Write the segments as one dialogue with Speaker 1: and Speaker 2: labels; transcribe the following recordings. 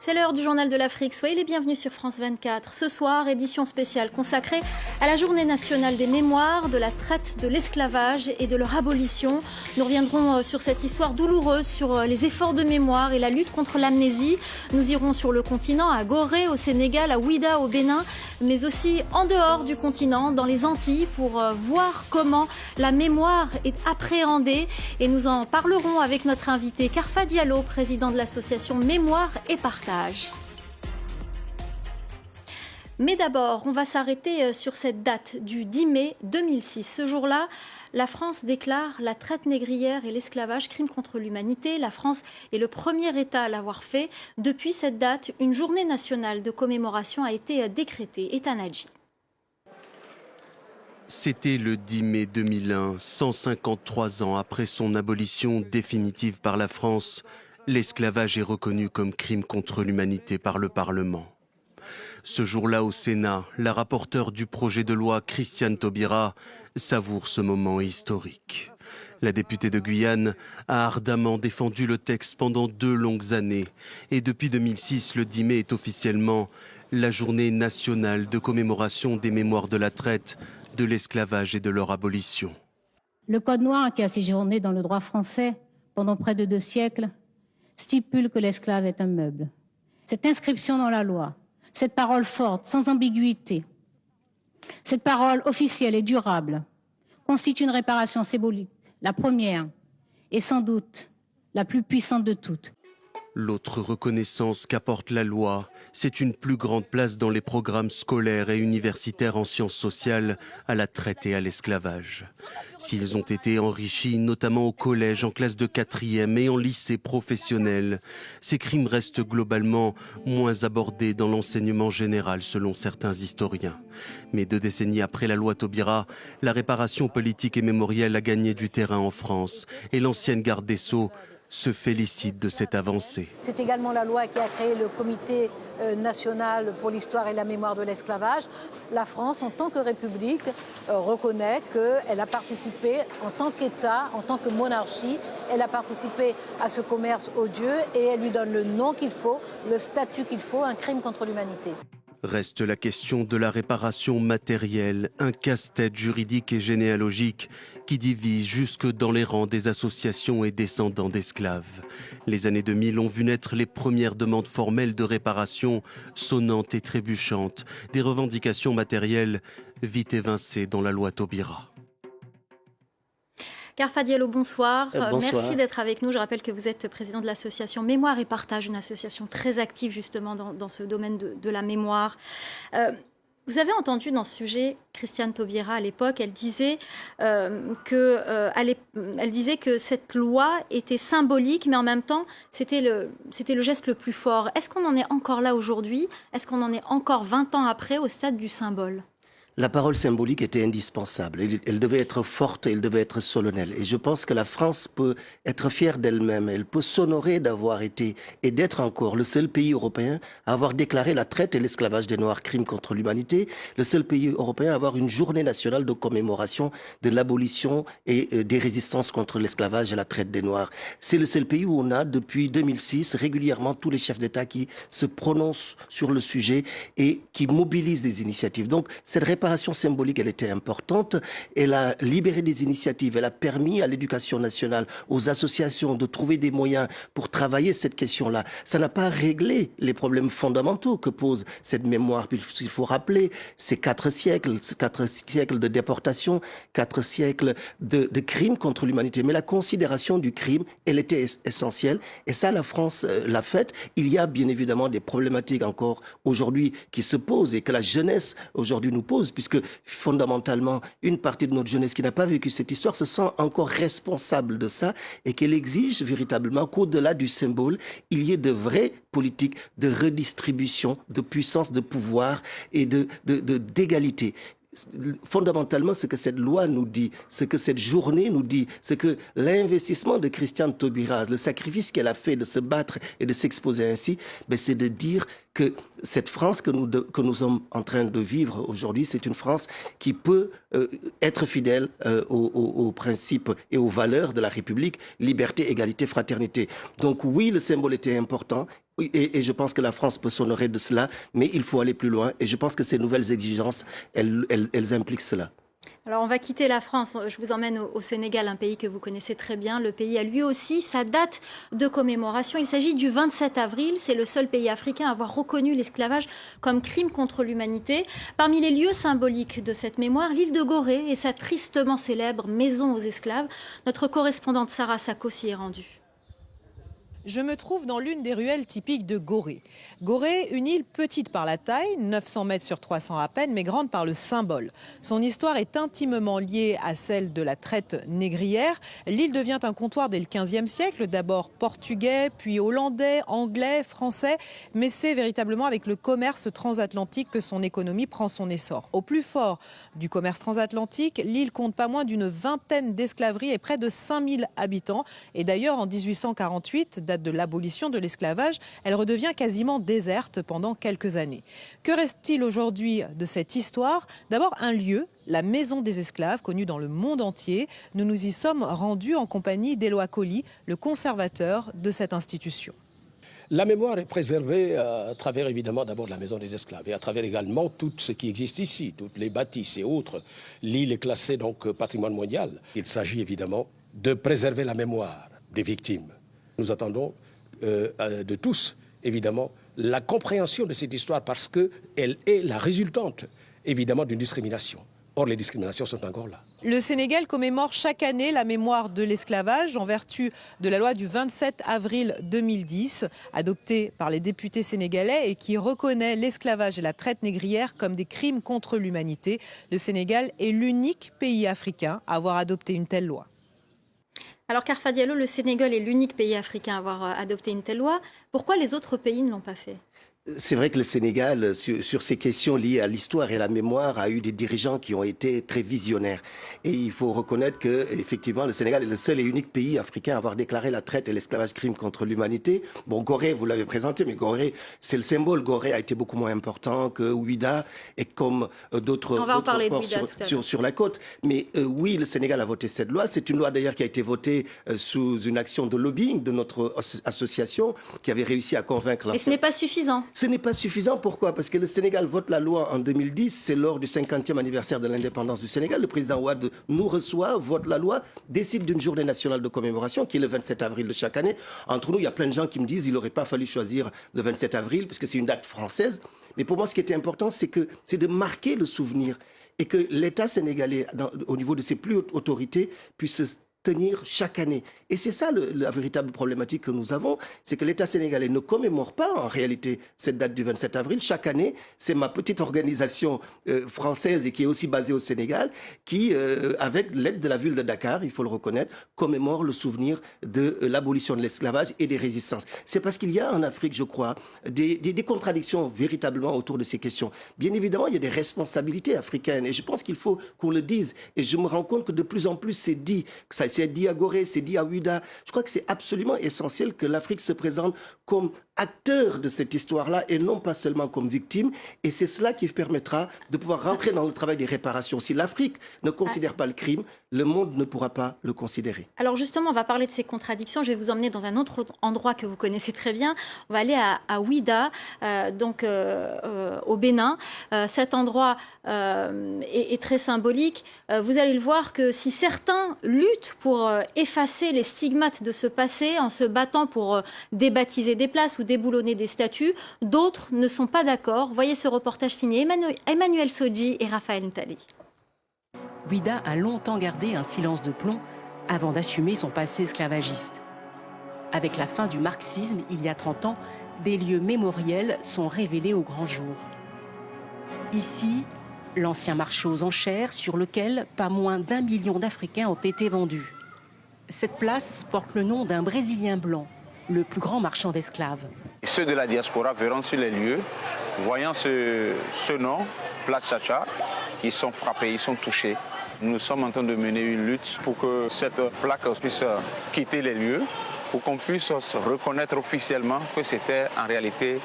Speaker 1: C'est l'heure du Journal de l'Afrique. Soyez les bienvenus sur France 24. Ce soir, édition spéciale consacrée à la Journée nationale des mémoires, de la traite, de l'esclavage et de leur abolition. Nous reviendrons sur cette histoire douloureuse, sur les efforts de mémoire et la lutte contre l'amnésie. Nous irons sur le continent, à Gorée, au Sénégal, à Ouidah, au Bénin, mais aussi en dehors du continent, dans les Antilles, pour voir comment la mémoire est appréhendée. Et nous en parlerons avec notre invité Karfa Diallo, président de l'association Mémoire et Partage. Mais d'abord, on va s'arrêter sur cette date du 10 mai 2006. Ce jour-là, la France déclare la traite négrière et l'esclavage crime contre l'humanité. La France est le premier État à l'avoir fait. Depuis cette date, une journée nationale de commémoration a été décrétée. Ethan Hadji.
Speaker 2: C'était le 10 mai 2001, 153 ans après son abolition définitive par la France. L'esclavage est reconnu comme crime contre l'humanité par le Parlement. Ce jour-là au Sénat, la rapporteure du projet de loi, Christiane Taubira, savoure ce moment historique. La députée de Guyane a ardemment défendu le texte pendant 2 longues années. Et depuis 2006, le 10 mai est officiellement la journée nationale de commémoration des mémoires de la traite, de l'esclavage et de leur abolition.
Speaker 3: Le Code noir qui a séjourné dans le droit français pendant près de 2 siècles stipule que l'esclave est un meuble. Cette inscription dans la loi, cette parole forte, sans ambiguïté, cette parole officielle et durable constitue une réparation symbolique, la première et sans doute la plus puissante de toutes.
Speaker 2: L'autre reconnaissance qu'apporte la loi, c'est une plus grande place dans les programmes scolaires et universitaires en sciences sociales à la traite et à l'esclavage. S'ils ont été enrichis, notamment au collège, en classe de 4e et en lycée professionnel, ces crimes restent globalement moins abordés dans l'enseignement général, selon certains historiens. Mais 2 décennies après la loi Taubira, la réparation politique et mémorielle a gagné du terrain en France et l'ancienne garde des Sceaux se félicite de cette avancée.
Speaker 4: C'est également la loi qui a créé le Comité national pour l'histoire et la mémoire de l'esclavage. La France, en tant que République, reconnaît qu'elle a participé en tant qu'État, en tant que monarchie, elle a participé à ce commerce odieux et elle lui donne le nom qu'il faut, le statut qu'il faut, un crime contre l'humanité.
Speaker 2: Reste la question de la réparation matérielle, un casse-tête juridique et généalogique qui divise jusque dans les rangs des associations et descendants d'esclaves. Les années 2000 ont vu naître les premières demandes formelles de réparation, sonnantes et trébuchantes, des revendications matérielles vite évincées dans la loi Taubira.
Speaker 1: Karfa Diallo, bonsoir.
Speaker 5: Bonsoir.
Speaker 1: Merci d'être avec nous. Je rappelle que vous êtes président de l'association Mémoire et Partage, une association très active justement dans ce domaine de la mémoire. Vous avez entendu dans ce sujet Christiane Taubira à l'époque, elle disait que cette loi était symbolique, mais en même temps, c'était le geste le plus fort. Est-ce qu'on en est encore là aujourd'hui? Est-ce qu'on en est encore 20 ans après au stade du symbole?
Speaker 5: La parole symbolique était indispensable. Elle devait être forte, elle devait être solennelle. Et je pense que la France peut être fière d'elle-même. Elle peut s'honorer d'avoir été et d'être encore le seul pays européen à avoir déclaré la traite et l'esclavage des Noirs crime contre l'humanité, le seul pays européen à avoir une journée nationale de commémoration de l'abolition et des résistances contre l'esclavage et la traite des Noirs. C'est le seul pays où on a, depuis 2006, régulièrement tous les chefs d'État qui se prononcent sur le sujet et qui mobilisent des initiatives. Donc, cette réparation symbolique, elle était importante. Elle a libéré des initiatives. Elle a permis à l'éducation nationale, aux associations de trouver des moyens pour travailler cette question-là. Ça n'a pas réglé les problèmes fondamentaux que pose cette mémoire. Il faut rappeler ces 4 siècles de déportation, 4 siècles de crimes contre l'humanité. Mais la considération du crime, elle était essentielle. Et ça, la France l'a faite. Il y a bien évidemment des problématiques encore aujourd'hui qui se posent et que la jeunesse aujourd'hui nous pose, puisque fondamentalement, une partie de notre jeunesse qui n'a pas vécu cette histoire se sent encore responsable de ça et qu'elle exige véritablement qu'au-delà du symbole, il y ait de vraies politiques de redistribution, de puissance, de pouvoir et d'égalité. Fondamentalement, ce que cette loi nous dit, ce que cette journée nous dit, ce que l'investissement de Christiane Taubira, le sacrifice qu'elle a fait de se battre et de s'exposer ainsi, c'est de dire que cette France que nous sommes en train de vivre aujourd'hui, c'est une France qui peut être fidèle aux principes et aux valeurs de la République, liberté, égalité, fraternité. Donc oui, le symbole était important. Et je pense que la France peut s'honorer de cela, mais il faut aller plus loin. Et je pense que ces nouvelles exigences, elles impliquent cela.
Speaker 1: Alors on va quitter la France, je vous emmène au Sénégal, un pays que vous connaissez très bien. Le pays a lui aussi sa date de commémoration. Il s'agit du 27 avril, c'est le seul pays africain à avoir reconnu l'esclavage comme crime contre l'humanité. Parmi les lieux symboliques de cette mémoire, l'île de Gorée et sa tristement célèbre maison aux esclaves. Notre correspondante Sarah Sako s'y est rendue.
Speaker 6: Je me trouve dans l'une des ruelles typiques de Gorée. Gorée, une île petite par la taille, 900 mètres sur 300 à peine, mais grande par le symbole. Son histoire est intimement liée à celle de la traite négrière. L'île devient un comptoir dès le XVe siècle, d'abord portugais, puis hollandais, anglais, français. Mais c'est véritablement avec le commerce transatlantique que son économie prend son essor. Au plus fort du commerce transatlantique, l'île compte pas moins d'une vingtaine d'esclaveries et près de 5000 habitants. Et d'ailleurs, en 1848, date de l'abolition de l'esclavage, elle redevient quasiment déserte pendant quelques années. Que reste-t-il aujourd'hui de cette histoire? D'abord un lieu, la Maison des Esclaves, connue dans le monde entier. Nous nous y sommes rendus en compagnie d'Éloi Colli, le conservateur de cette institution.
Speaker 7: La mémoire est préservée à travers évidemment d'abord la Maison des Esclaves et à travers également tout ce qui existe ici, toutes les bâtisses et autres. L'île est classée donc patrimoine mondial. Il s'agit évidemment de préserver la mémoire des victimes. Nous attendons de tous, évidemment, la compréhension de cette histoire parce qu'elle est la résultante, évidemment, d'une discrimination. Or, les discriminations sont encore là.
Speaker 6: Le Sénégal commémore chaque année la mémoire de l'esclavage en vertu de la loi du 27 avril 2010, adoptée par les députés sénégalais et qui reconnaît l'esclavage et la traite négrière comme des crimes contre l'humanité. Le Sénégal est l'unique pays africain à avoir adopté une telle loi.
Speaker 1: Alors Karfa Diallo, le Sénégal est l'unique pays africain à avoir adopté une telle loi. Pourquoi les autres pays ne l'ont pas fait ?
Speaker 5: C'est vrai que le Sénégal, sur ces questions liées à l'histoire et la mémoire, a eu des dirigeants qui ont été très visionnaires. Et il faut reconnaître que, effectivement, le Sénégal est le seul et unique pays africain à avoir déclaré la traite et l'esclavage crime contre l'humanité. Bon, Gorée, vous l'avez présenté, mais Gorée, c'est le symbole. Gorée a été beaucoup moins important que Ouidah et comme d'autres ports sur la côte. Mais oui, le Sénégal a voté cette loi. C'est une loi d'ailleurs qui a été votée sous une action de lobbying de notre association qui avait réussi à convaincre la...
Speaker 1: Et ce n'est pas suffisant.
Speaker 5: Ce n'est pas suffisant. Pourquoi? Parce que le Sénégal vote la loi en 2010. C'est lors du 50e anniversaire de l'indépendance du Sénégal. Le président Wade nous reçoit, vote la loi, décide d'une journée nationale de commémoration qui est le 27 avril de chaque année. Entre nous, il y a plein de gens qui me disent qu'il n'aurait pas fallu choisir le 27 avril parce que c'est une date française. Mais pour moi, ce qui était important, c'est de marquer le souvenir et que l'État sénégalais, au niveau de ses plus hautes autorités, puisse se tenir chaque année. Et c'est ça la véritable problématique que nous avons, c'est que l'État sénégalais ne commémore pas en réalité cette date du 27 avril. Chaque année, c'est ma petite organisation française et qui est aussi basée au Sénégal qui, avec l'aide de la ville de Dakar, il faut le reconnaître, commémore le souvenir de l'abolition de l'esclavage et des résistances. C'est parce qu'il y a en Afrique, je crois, des contradictions véritablement autour de ces questions. Bien évidemment, il y a des responsabilités africaines et je pense qu'il faut qu'on le dise. Et je me rends compte que de plus en plus c'est dit, que ça c'est dit à Gorée, c'est dit à Ouidah. Je crois que c'est absolument essentiel que l'Afrique se présente comme acteur de cette histoire-là et non pas seulement comme victime. Et c'est cela qui permettra de pouvoir rentrer dans le travail des réparations. Si l'Afrique ne considère pas le crime, le monde ne pourra pas le considérer.
Speaker 1: Alors justement, on va parler de ces contradictions. Je vais vous emmener dans un autre endroit que vous connaissez très bien. On va aller à Ouidah, au Bénin. Cet endroit est très symbolique. Vous allez le voir que si certains luttent pour effacer les stigmates de ce passé en se battant pour débaptiser des places ou déboulonner des statues, d'autres ne sont pas d'accord. Voyez ce reportage signé Emmanuel Sodji et Raphaël Ntali.
Speaker 8: Ouidah a longtemps gardé un silence de plomb avant d'assumer son passé esclavagiste. Avec la fin du marxisme, il y a 30 ans, des lieux mémoriels sont révélés au grand jour. Ici, l'ancien marché aux enchères sur lequel pas moins d'1 million d'Africains ont été vendus. Cette place porte le nom d'un Brésilien blanc, le plus grand marchand d'esclaves.
Speaker 9: Ceux de la diaspora verront sur les lieux, voyant ce nom, Place Chacha, ils sont frappés, ils sont touchés. Nous sommes en train de mener une lutte pour que cette plaque puisse quitter les lieux, pour qu'on puisse se reconnaître officiellement que c'était en réalité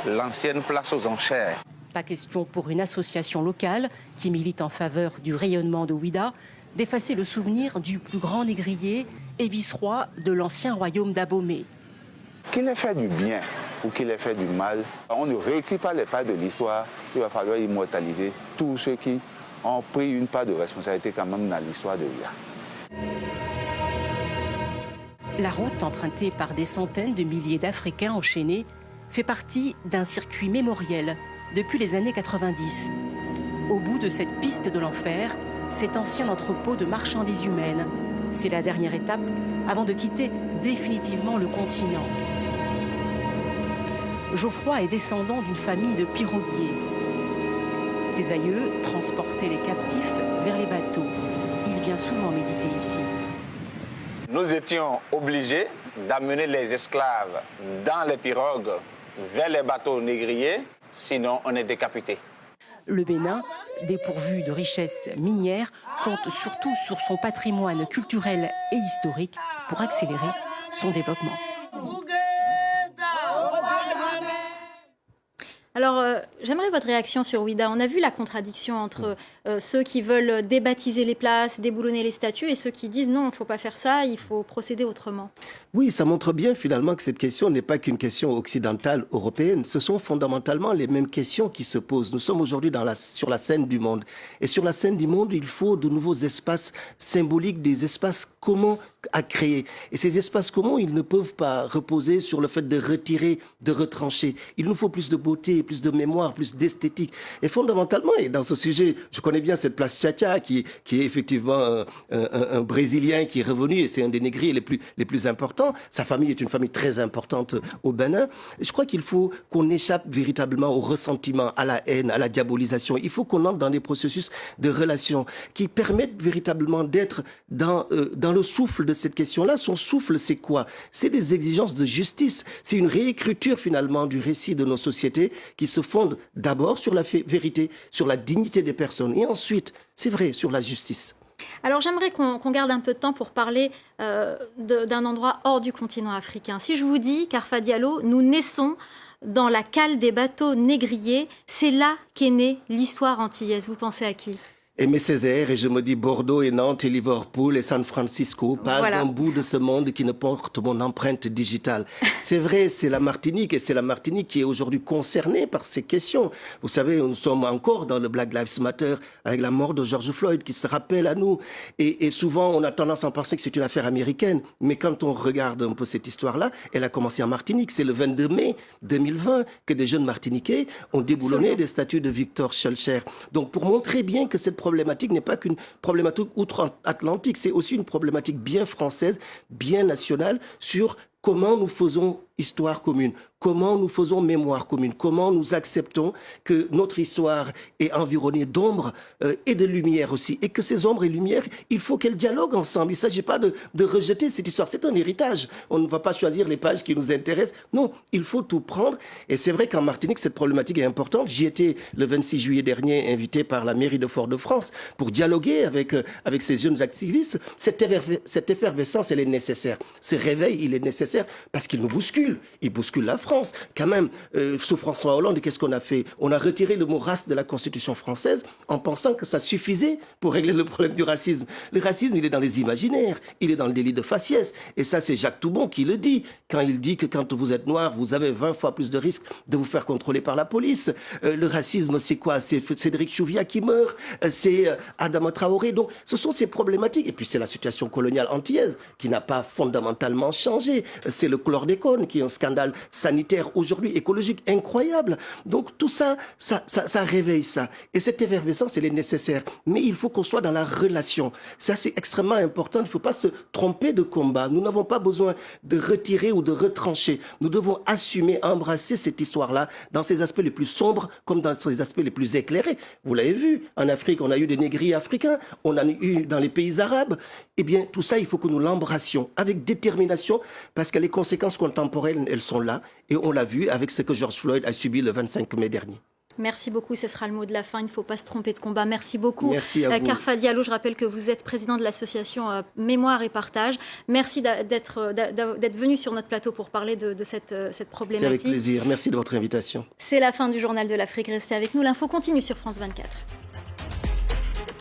Speaker 9: l'ancienne place aux enchères.
Speaker 8: Pas question pour une association locale qui milite en faveur du rayonnement de Ouida d'effacer le souvenir du plus grand négrier et vice-roi de l'ancien royaume d'Abomey.
Speaker 10: Qu'il ait fait du bien ou qu'il ait fait du mal, on ne réécrit pas les pages de l'histoire. Il va falloir immortaliser tous ceux qui ont pris une part de responsabilité quand même dans l'histoire de Ouida.
Speaker 8: La route empruntée par des centaines de milliers d'Africains enchaînés fait partie d'un circuit mémoriel depuis les années 90. Au bout de cette piste de l'enfer, cet ancien entrepôt de marchandises humaines. C'est la dernière étape avant de quitter définitivement le continent. Geoffroy est descendant d'une famille de piroguiers. Ses aïeux transportaient les captifs vers les bateaux. Il vient souvent méditer ici.
Speaker 9: Nous étions obligés d'amener les esclaves dans les pirogues vers les bateaux négriers, sinon on est décapité.
Speaker 8: Le Bénin, dépourvu de richesses minières, compte surtout sur son patrimoine culturel et historique pour accélérer son développement.
Speaker 1: Alors, j'aimerais votre réaction sur Ouida. On a vu la contradiction entre ceux qui veulent débaptiser les places, déboulonner les statues, et ceux qui disent non, il ne faut pas faire ça, il faut procéder autrement.
Speaker 5: Oui, ça montre bien finalement que cette question n'est pas qu'une question occidentale, européenne. Ce sont fondamentalement les mêmes questions qui se posent. Nous sommes aujourd'hui sur la scène du monde. Et sur la scène du monde, il faut de nouveaux espaces symboliques, des espaces communs à créer. Et ces espaces communs, ils ne peuvent pas reposer sur le fait de retirer, de retrancher. Il nous faut plus de beauté, plus de mémoire, plus d'esthétique. Et fondamentalement, et dans ce sujet, je connais bien cette place Tchatcha qui est effectivement un Brésilien qui est revenu, et c'est un des négriers les plus importants. Sa famille est une famille très importante au Bénin. Je crois qu'il faut qu'on échappe véritablement au ressentiment, à la haine, à la diabolisation. Il faut qu'on entre dans des processus de relations qui permettent véritablement d'être dans le souffle de cette question-là. Son souffle, c'est quoi? C'est des exigences de justice. C'est une réécriture finalement du récit de nos sociétés qui se fonde d'abord sur la vérité, sur la dignité des personnes et ensuite, c'est vrai, sur la justice.
Speaker 1: Alors j'aimerais qu'on garde un peu de temps pour parler d'un endroit hors du continent africain. Si je vous dis qu'Arfa Diallo, nous naissons dans la cale des bateaux négriers, c'est là qu'est née l'histoire antillaise. Vous pensez à qui ?
Speaker 5: Aimé Césaire, et je me dis Bordeaux et Nantes et Liverpool et San Francisco, pas un bout de ce monde qui ne porte mon empreinte digitale. C'est vrai, c'est la Martinique, et c'est la Martinique qui est aujourd'hui concernée par ces questions. Vous savez, nous sommes encore dans le Black Lives Matter avec la mort de George Floyd qui se rappelle à nous. Et souvent, on a tendance à penser que c'est une affaire américaine. Mais quand on regarde un peu cette histoire-là, elle a commencé en Martinique. C'est le 22 mai 2020 que des jeunes Martiniquais ont déboulonné des statues de Victor Schœlcher. Donc, pour montrer bien que cette problématique n'est pas qu'une problématique outre-Atlantique, c'est aussi une problématique bien française, bien nationale, sur comment nous faisons histoire commune, comment nous faisons mémoire commune, comment nous acceptons que notre histoire est environnée d'ombres et de lumière aussi, et que ces ombres et lumières, il faut qu'elles dialoguent ensemble. Il ne s'agit pas de rejeter cette histoire, c'est un héritage. On ne va pas choisir les pages qui nous intéressent. Non, il faut tout prendre. Et c'est vrai qu'en Martinique, cette problématique est importante. J'y étais le 26 juillet dernier invité par la mairie de Fort-de-France pour dialoguer avec ces jeunes activistes. Cette effervescence, elle est nécessaire. Ce réveil, il est nécessaire parce qu'il nous bouscule. Il bouscule la France. Quand même, sous François Hollande, qu'est-ce qu'on a fait? On a retiré le mot race de la Constitution française en pensant que ça suffisait pour régler le problème du racisme. Le racisme, il est dans les imaginaires. Il est dans le délit de faciès. Et ça, c'est Jacques Toubon qui le dit. Quand il dit que quand vous êtes noir, vous avez 20 fois plus de risques de vous faire contrôler par la police. Le racisme, c'est quoi? C'est Cédric Chouviat qui meurt. C'est Adama Traoré. Donc, ce sont ces problématiques. Et puis, c'est la situation coloniale antillaise qui n'a pas fondamentalement changé. C'est le chlordécone qui est un scandale sanitaire aujourd'hui, écologique, incroyable. Donc tout ça réveille ça. Et cette effervescence, elle est nécessaire. Mais il faut qu'on soit dans la relation. Ça, c'est extrêmement important. Il ne faut pas se tromper de combat. Nous n'avons pas besoin de retirer ou de retrancher. Nous devons assumer, embrasser cette histoire-là dans ses aspects les plus sombres comme dans ses aspects les plus éclairés. Vous l'avez vu, en Afrique, on a eu des négriers africains. On en a eu dans les pays arabes. Eh bien, tout ça, il faut que nous l'embrassions avec détermination parce que les conséquences contemporaines, elles sont là. Et on l'a vu avec ce que George Floyd a subi le 25 mai dernier.
Speaker 1: Merci beaucoup, ce sera le mot de la fin. Il ne faut pas se tromper de combat. Merci beaucoup.
Speaker 5: Merci à vous.
Speaker 1: Karfa Diallo, je rappelle que vous êtes président de l'association Mémoire et Partage. Merci d'être venu sur notre plateau pour parler de cette problématique.
Speaker 5: C'est avec plaisir. Merci de votre invitation.
Speaker 1: C'est la fin du Journal de l'Afrique. Restez avec nous. L'info continue sur France 24.